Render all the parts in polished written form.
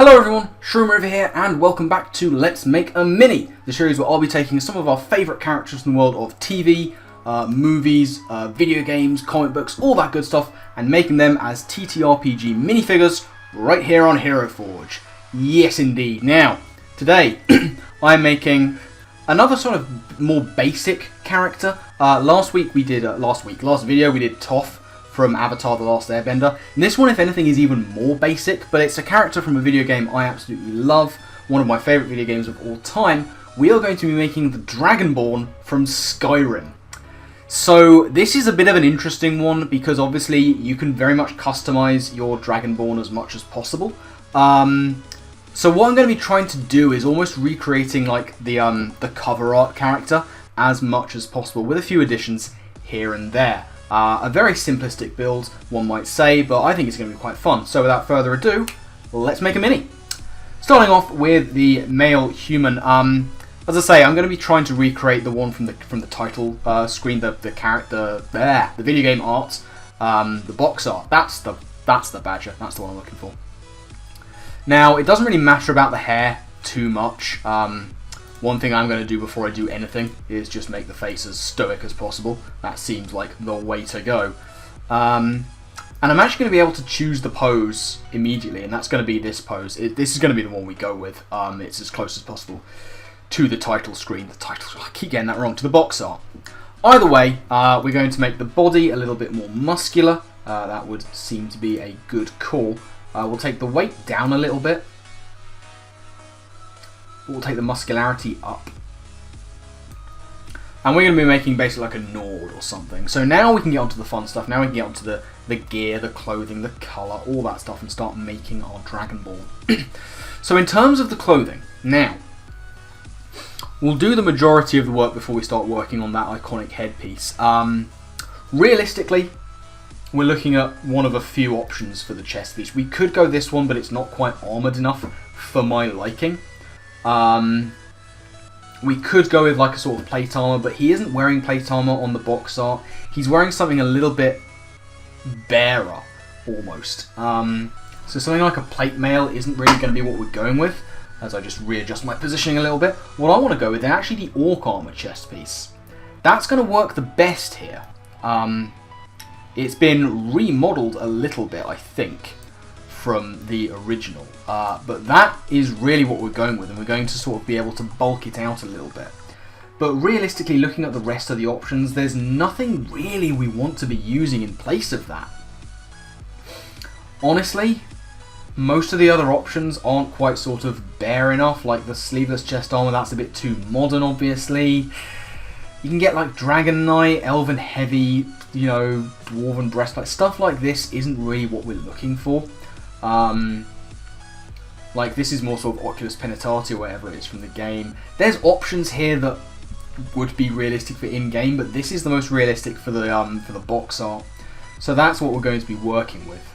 Hello everyone, Shroomraver here, and welcome back to Let's Make a Mini, the series where I'll be taking some of our favourite characters in the world of TV, movies, video games, comic books, all that good stuff, and making them as TTRPG minifigures right here on Hero Forge. Yes indeed. Now, today I'm making another sort of more basic character. Last video we did Toph from Avatar The Last Airbender. And this one, if anything, is even more basic, but it's a character from a video game I absolutely love, one of my favourite video games of all time. We are going to be making the Dragonborn from Skyrim. So this is a bit of an interesting one, because obviously you can very much customise your Dragonborn as much as possible. So what I'm going to be trying to do is almost recreating like the cover art character as much as possible, with a few additions here and there. A very simplistic build, one might say, but I think it's going to be quite fun. So without further ado, let's make a mini. Starting off with the male human. As I say, I'm going to be trying to recreate the one from the title screen, the video game art, the box art. That's the badger. That's the one I'm looking for. Now, it doesn't really matter about the hair too much. One thing I'm going to do before I do anything is just make the face as stoic as possible. That seems like the way to go. And I'm actually going to be able to choose the pose immediately, and that's going to be this pose. This is going to be the one we go with. It's as close as possible to the title screen. I keep getting that wrong, to the box art. Either way, we're going to make the body a little bit more muscular. That would seem to be a good call. We'll take the weight down a little bit. We'll take the muscularity up. And we're going to be making basically like a Nord or something. So now we can get onto the fun stuff. Now we can get onto the gear, the clothing, the colour, all that stuff, and start making our Dragonborn. So in terms of the clothing, now, we'll do the majority of the work before we start working on that iconic headpiece. Realistically, we're looking at one of a few options for the chest piece. We could go this one, but it's not quite armoured enough for my liking. We could go with like a sort of plate armor, but he isn't wearing plate armor on the box art. He's wearing something a little bit barer, almost. So something like a plate mail isn't really going to be what we're going with, as I just readjust my positioning a little bit. What I want to go with is actually the orc armor chest piece. That's going to work the best here. It's been remodeled a little bit, I think, from the original, but that is really what we're going with, and we're going to sort of be able to bulk it out a little bit. But realistically, looking at the rest of the options, there's nothing really we want to be using in place of that. Honestly, most of the other options aren't quite sort of bare enough, like the sleeveless chest armor. That's a bit too modern, obviously. You can get like Dragon Knight, Elven Heavy, you know, Dwarven Breastplate. Stuff like this isn't really what we're looking for. Like this is more sort of Oculus Penitentiae or whatever it is from the game. There's options here that would be realistic for in-game, but this is the most realistic for the box art. So that's what we're going to be working with.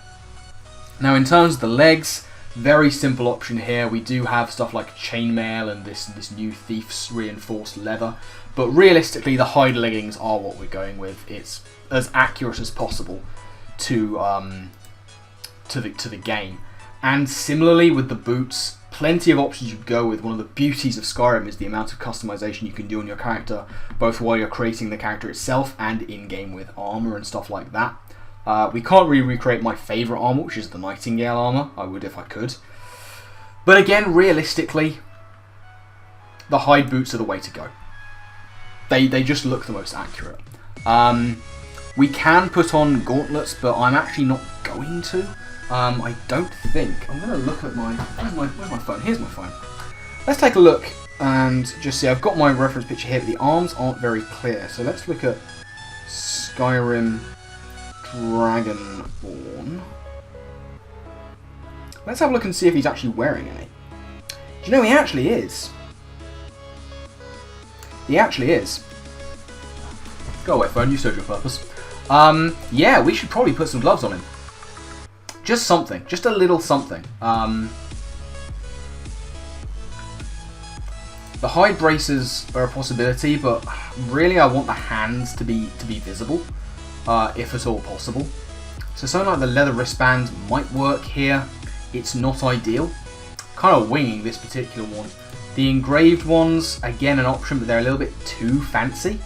Now in terms of the legs, very simple option here. We do have stuff like chainmail and this new Thief's reinforced leather, but realistically the hide leggings are what we're going with. It's as accurate as possible to the game. And similarly with the boots, plenty of options you can go with. One of the beauties of Skyrim is the amount of customization you can do on your character, both while you're creating the character itself and in-game with armor and stuff like that. We can't really recreate my favourite armor, which is the Nightingale armor. I would if I could. But again, realistically, the hide boots are the way to go. They just look the most accurate. We can put on gauntlets, but I'm actually not going to. I don't think. I'm going to look at where's my phone? Here's my phone. Let's take a look and just see. I've got my reference picture here, but the arms aren't very clear. So let's look at Skyrim Dragonborn. Let's have a look and see if he's actually wearing any. Do you know he actually is? He actually is. Go away, phone. You served your purpose. Yeah, we should probably put some gloves on him. Just something. Just a little something. The hide braces are a possibility, but really I want the hands to be visible, if at all possible. So something like the leather wristband might work here. It's not ideal. kind of winging this particular one. The engraved ones, again an option, but they're a little bit too fancy.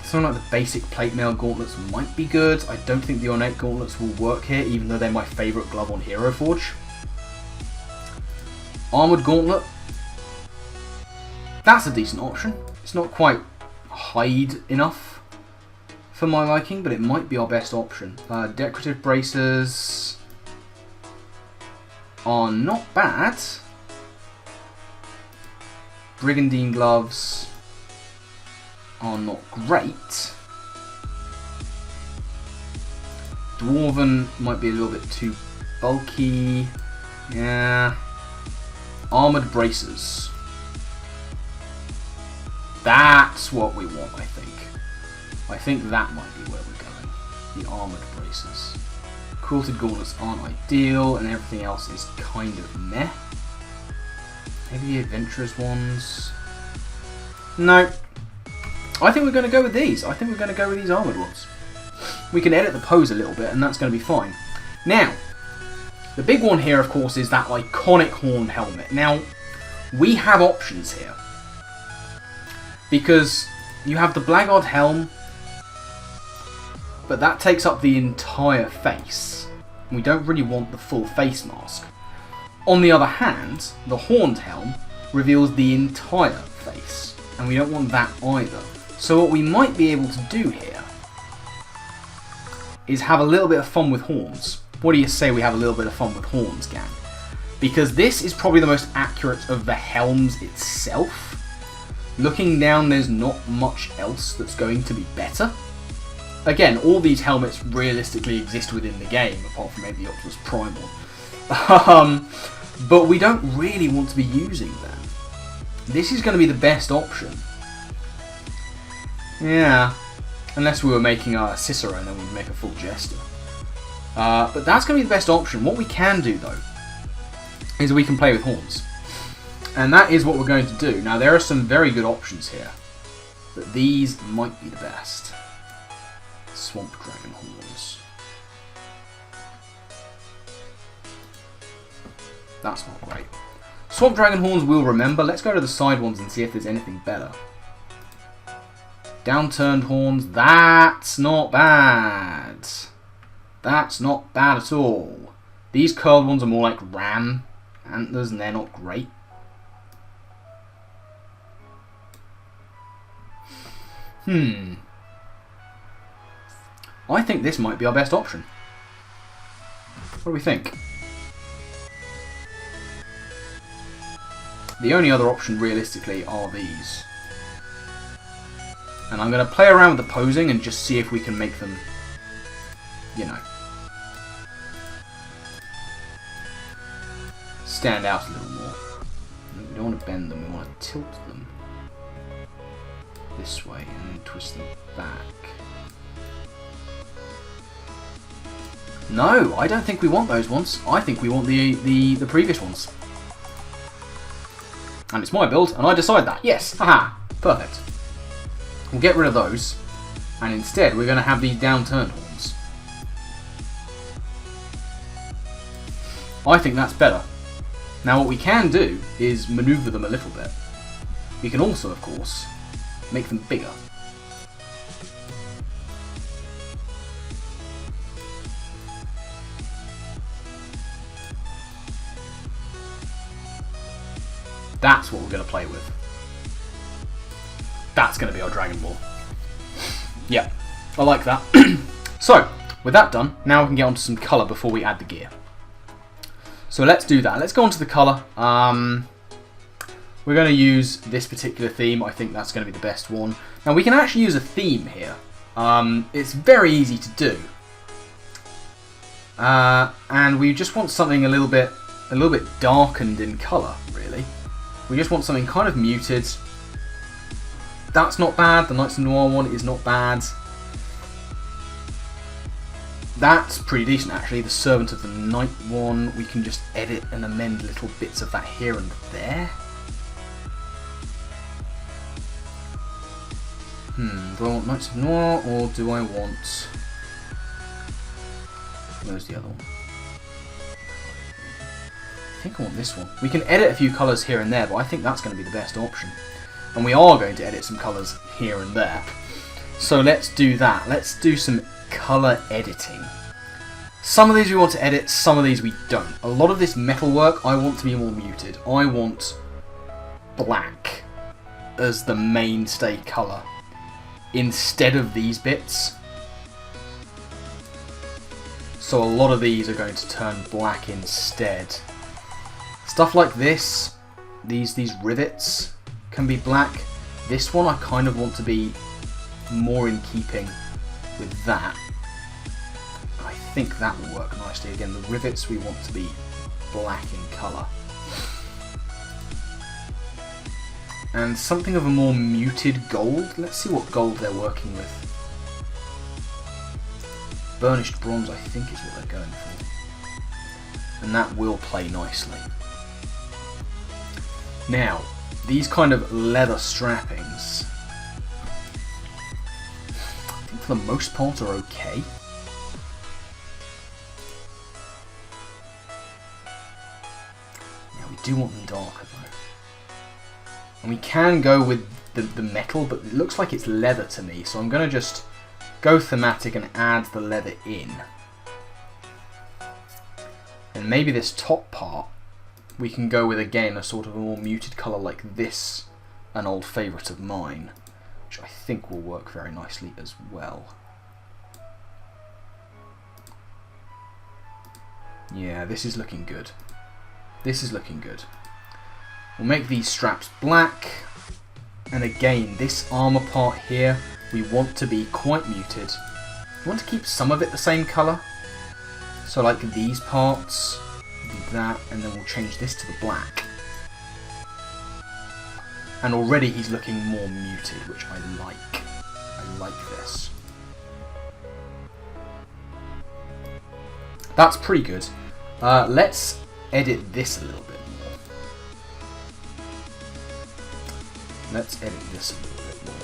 Something like the basic plate mail gauntlets might be good. I don't think the ornate gauntlets will work here, even though they're my favourite glove on Hero Forge. Armoured gauntlet. That's a decent option. It's not quite hide enough for my liking, but it might be our best option. Decorative braces are not bad. Brigandine gloves are not great. Dwarven might be a little bit too bulky. Yeah. Armoured braces. That's what we want, I think. I think that might be where we're going. The armoured braces. Quilted gauntlets aren't ideal, and everything else is kind of meh. Maybe the adventurous ones. No. I think we're going to go with these. I think we're going to go with these armoured ones. We can edit the pose a little bit, and that's going to be fine. Now, the big one here, of course, is that iconic horned helmet. Now, we have options here. Because you have the Blackguard helm, but that takes up the entire face. We don't really want the full face mask. On the other hand, the horned helm reveals the entire face, and we don't want that either. So what we might be able to do here is have a little bit of fun with horns. What do you say we have a little bit of fun with horns, gang? Because this is probably the most accurate of the helms itself. Looking down, there's not much else that's going to be better. Again, all these helmets realistically exist within the game, apart from maybe the Optimus Prime one. But we don't really want to be using them. This is going to be the best option. Yeah. Unless we were making a Cicero, then we'd make a full Jester. But that's going to be the best option. What we can do, though, is we can play with horns. And that is what we're going to do. Now, there are some very good options here, but these might be the best. Swamp Dragon horns. That's not great. Swamp Dragon horns we'll remember. Let's go to the side ones and see if there's anything better. Downturned horns. That's not bad. That's not bad at all. These curled ones are more like ram antlers, and they're not great. I think this might be our best option. What do we think? The only other option realistically are these. And I'm going to play around with the posing and just see if we can make them, you know, stand out a little more. We don't want to bend them, we want to tilt them this way and then twist them back. No, I don't think we want those ones. I think we want the previous ones. And it's my build, and I decide that. Yes, haha, perfect. We'll get rid of those, and instead we're going to have these downturned horns. I think that's better. Now what we can do is manoeuvre them a little bit. We can also, of course, make them bigger. That's what we're going to play with. That's going to be our Dragon Ball. Yeah, I like that. So, with that done, now we can get onto some colour before we add the gear. So let's do that. Let's go on to the colour. We're going to use this particular theme. I think that's going to be the best one. Now we can actually use a theme here. It's very easy to do. And we just want something a little bit darkened in colour, really. We just want something kind of muted. That's not bad. The Knights of Noir one is not bad. That's pretty decent, actually. The Servant of the Night one, we can just edit and amend little bits of that here and there. Do I want Knights of Noir, or do I want... Where's the other one? think I want this one. We can edit a few colours here and there, but I think that's going to be the best option. And we are going to edit some colours here and there. So let's do that. Let's do some colour editing. Some of these we want to edit, some of these we don't. A lot of this metalwork I want to be more muted. I want black as the mainstay colour instead of these bits. So a lot of these are going to turn black instead. Stuff like this, these rivets can be black. This one I kind of want to be more in keeping with that. I think that will work nicely. Again, the rivets we want to be black in colour. And something of a more muted gold. Let's see what gold they're working with. Burnished bronze, I think, is what they're going for. And that will play nicely. Now, these kind of leather strappings, I think for the most part are okay. Now, we do want them darker though. And we can go with the metal, but it looks like it's leather to me, so I'm going to just go thematic and add the leather in. And maybe this top part we can go with, again, a sort of a more muted colour like this, an old favourite of mine, which I think will work very nicely as well. Yeah, this is looking good. This is looking good. We'll make these straps black, and again, this armour part here, we want to be quite muted. We want to keep some of it the same colour. So like these parts, do that, and then we'll change this to the black. And already he's looking more muted, which I like. I like this. That's pretty good. Let's edit this a little bit more. Let's edit this a little bit more.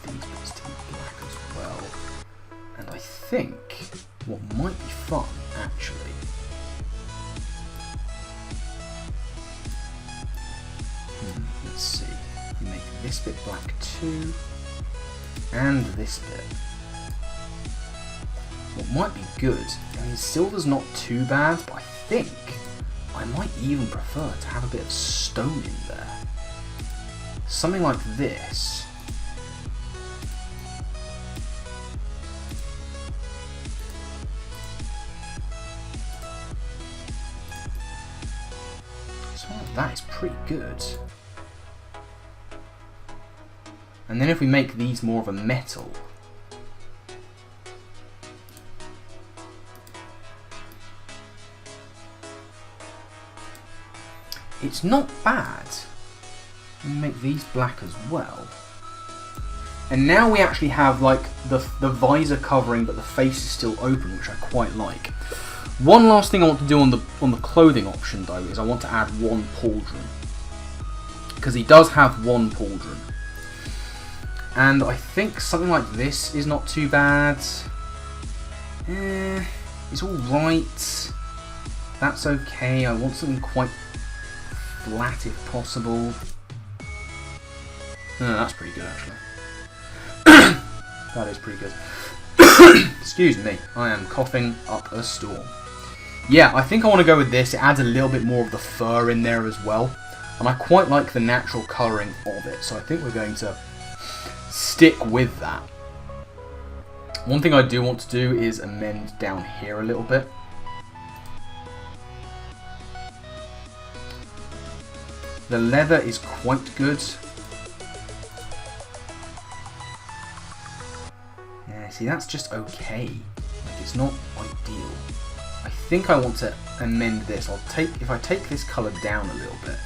These bits to be black as well. And I think what might be fun, actually, let's see, we make this bit black too, and this bit. What might be good, I mean, silver's not too bad, but I think I might even prefer to have a bit of stone in there. Something like this. Something like that is pretty good. And then if we make these more of a metal, it's not bad. We make these black as well. And now we actually have like the visor covering, but the face is still open, which I quite like. One last thing I want to do on the clothing option though is I want to add one pauldron, because he does have one pauldron. And I think something like this is not too bad. It's alright. That's okay. I want something quite flat if possible. No, that's pretty good actually. That is pretty good. Excuse me, I am coughing up a storm. Yeah, I think I want to go with this. It adds a little bit more of the fur in there as well. And I quite like the natural colouring of it, so I think we're going to stick with that. One thing I do want to do is amend down here a little bit. The leather is quite good. Yeah, see, that's just okay. Like, it's not ideal. I think I want to amend this. If I take this colour down a little bit,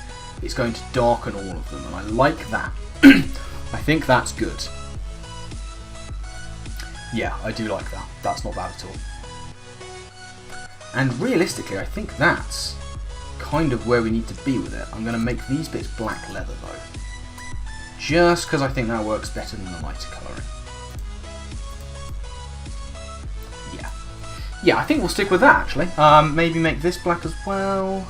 it's going to darken all of them, and I like that. I think that's good. Yeah, I do like that. That's not bad at all. And realistically, I think that's kind of where we need to be with it. I'm going to make these bits black leather though, just because I think that works better than the lighter colouring. Yeah, I think we'll stick with that actually. Maybe make this black as well.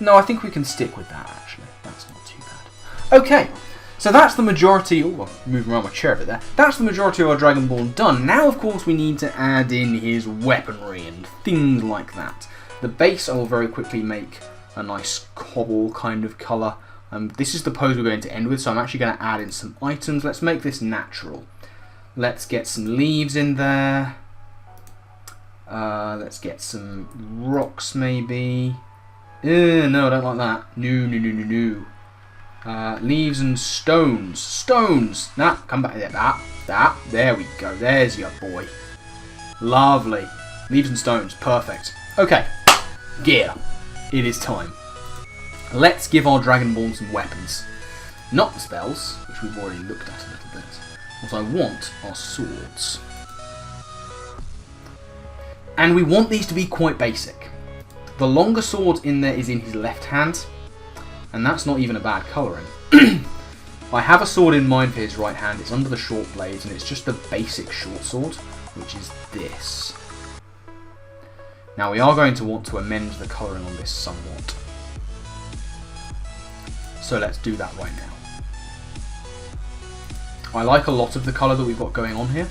No, I think we can stick with that, actually. That's not too bad. Okay, so that's the majority... Oh, I'm moving around my chair a bit there. That's the majority of our Dragonborn done. Now, of course, we need to add in his weaponry and things like that. The base I will very quickly make a nice cobble kind of colour. This is the pose we're going to end with, so I'm actually going to add in some items. Let's make this natural. Let's get some leaves in there. Let's get some rocks, maybe. No, I don't like that. No. Leaves and stones. Stones! Nah, come back there. That. There we go. There's your boy. Lovely. Leaves and stones. Perfect. Okay. Gear. It is time. Let's give our Dragonborn some weapons. Not the spells, which we've already looked at a little bit. What I want are swords. And we want these to be quite basic. The longer sword in there is in his left hand, and that's not even a bad colouring. I have a sword in mind for his right hand. It's under the short blades, and it's just the basic short sword, which is this. Now we are going to want to amend the colouring on this somewhat. So let's do that right now. I like a lot of the colour that we've got going on here.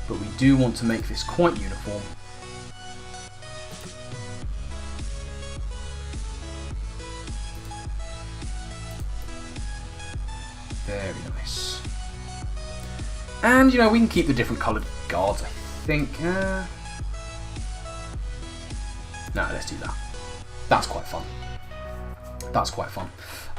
But we do want to make this quite uniform. Very nice. And, you know, we can keep the different coloured guards, I think. No, let's do that. That's quite fun. That's quite fun.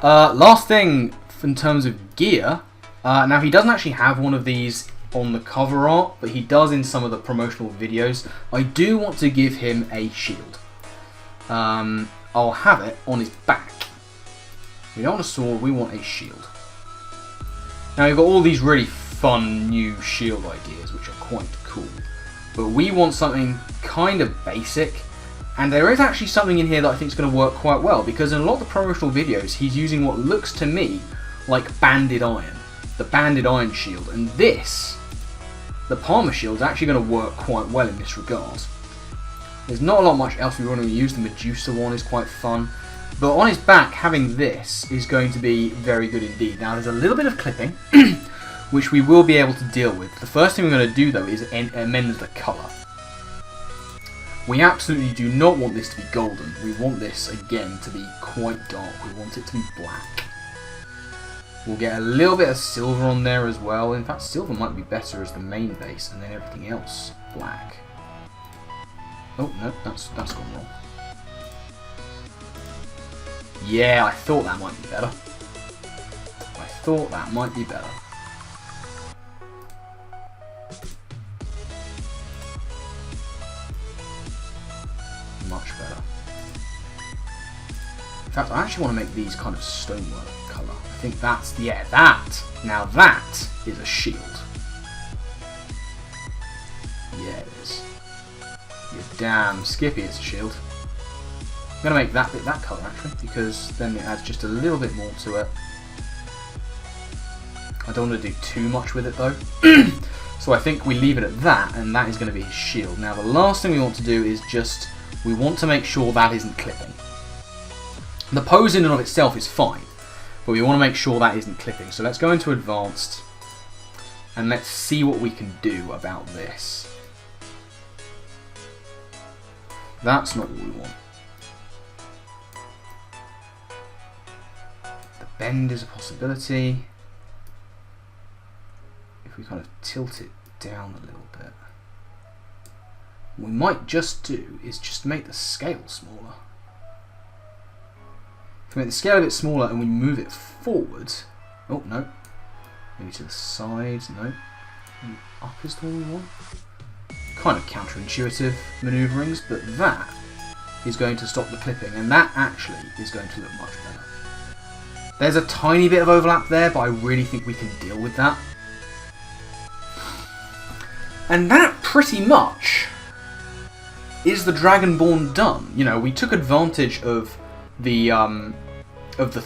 Last thing in terms of gear. Now, he doesn't actually have one of these on the cover art, but he does in some of the promotional videos. I do want to give him a shield. I'll have it on his back. We don't want a sword, we want a shield. Now, we've got all these really fun new shield ideas, which are quite cool. But we want something kind of basic. And there is actually something in here that I think is going to work quite well, because in a lot of the promotional videos, he's using what looks to me like banded iron. The banded iron shield. And this, the Palmer shield, is actually going to work quite well in this regard. There's not a lot much else we want to use. The Medusa one is quite fun. But on his back, having this is going to be very good indeed. Now, there's a little bit of clipping, which we will be able to deal with. The first thing we're going to do, though, is amend the colour. We absolutely do not want this to be golden. We want this, again, to be quite dark. We want it to be black. We'll get a little bit of silver on there as well. In fact, silver might be better as the main base, and then everything else black. Oh, no, that's gone wrong. Yeah, I thought that might be better. Much better. In fact, I actually want to make these kind of stonework colour. I think that's, yeah, that. Now that is a shield. Yeah, it is. You're damn skippy, it's a shield. I'm going to make that bit that colour, actually, because then it adds just a little bit more to it. I don't want to do too much with it, though. So I think we leave it at that, and that is going to be his shield. Now, the last thing we want to do is just... we want to make sure that isn't clipping. The pose in and of itself is fine, but we want to make sure that isn't clipping. So let's go into advanced and let's see what we can do about this. That's not what we want. The bend is a possibility. If we kind of tilt it down a little bit. What we might just do is just make the scale smaller. If we make the scale a bit smaller and we move it forward, oh no, maybe to the sides, no, up is the one we want. Kind of counterintuitive manoeuvrings, but that is going to stop the clipping, and that actually is going to look much better. There's a tiny bit of overlap there, but I really think we can deal with that. And that pretty much is the Dragonborn done. You know, we took advantage of the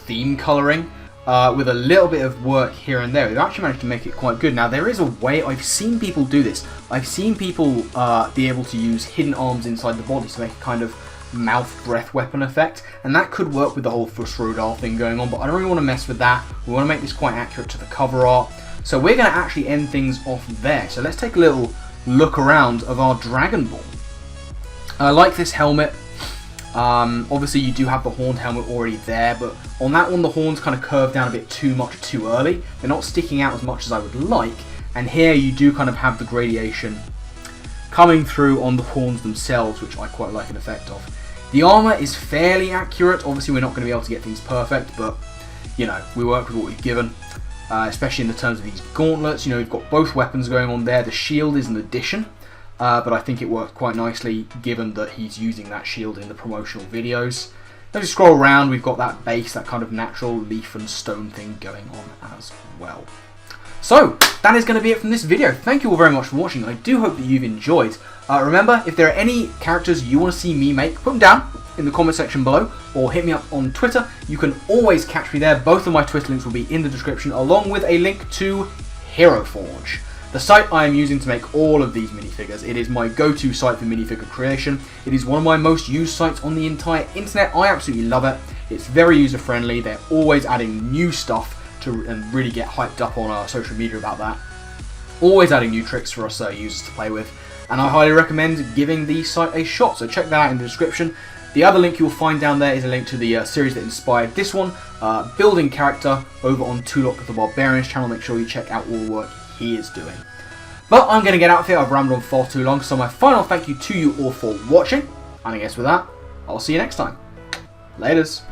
theme colouring. with a little bit of work here and there, we've actually managed to make it quite good. Now, there is a way, I've seen people do this. I've seen people be able to use hidden arms inside the body to make a kind of mouth breath weapon effect, and that could work with the whole Fussrodal thing going on, but I don't really want to mess with that. We want to make this quite accurate to the cover art. So we're going to actually end things off there. So let's take a little look around of our Dragonborn. I like this helmet. Obviously you do have the horned helmet already there, but on that one the horns kind of curve down a bit too much too early. They're not sticking out as much as I would like, and here you do kind of have the gradation coming through on the horns themselves, which I quite like an effect of. The armor is fairly accurate. Obviously we're not going to be able to get things perfect, but you know, we work with what we've given, especially in the terms of these gauntlets. You know, we've got both weapons going on there. The shield is an addition, but I think it works quite nicely given that he's using that shield in the promotional videos. As you scroll around, we've got that base, that kind of natural leaf and stone thing going on as well. So, that is going to be it from this video. Thank you all very much for watching. I do hope that you've enjoyed. Remember, if there are any characters you want to see me make, put them down in the comment section below, or hit me up on Twitter. You can always catch me there. Both of my Twitter links will be in the description, along with a link to Hero Forge, the site I am using to make all of these minifigures. It is my go-to site for minifigure creation. It is one of my most used sites on the entire internet. I absolutely love it. It's very user-friendly. They're always adding new stuff and really get hyped up on our social media about that. Always adding new tricks for us users to play with, and I highly recommend giving the site a shot, so check that out in the description. The other link you'll find down there is a link to the series that inspired this one, building character, over on Tulok the Barbarian's channel. Make sure you check out all the work he is doing. But I'm going to get out of here. I've rambled on far too long, so my final thank you to you all for watching, and I guess with that, I'll see you next time. Laters.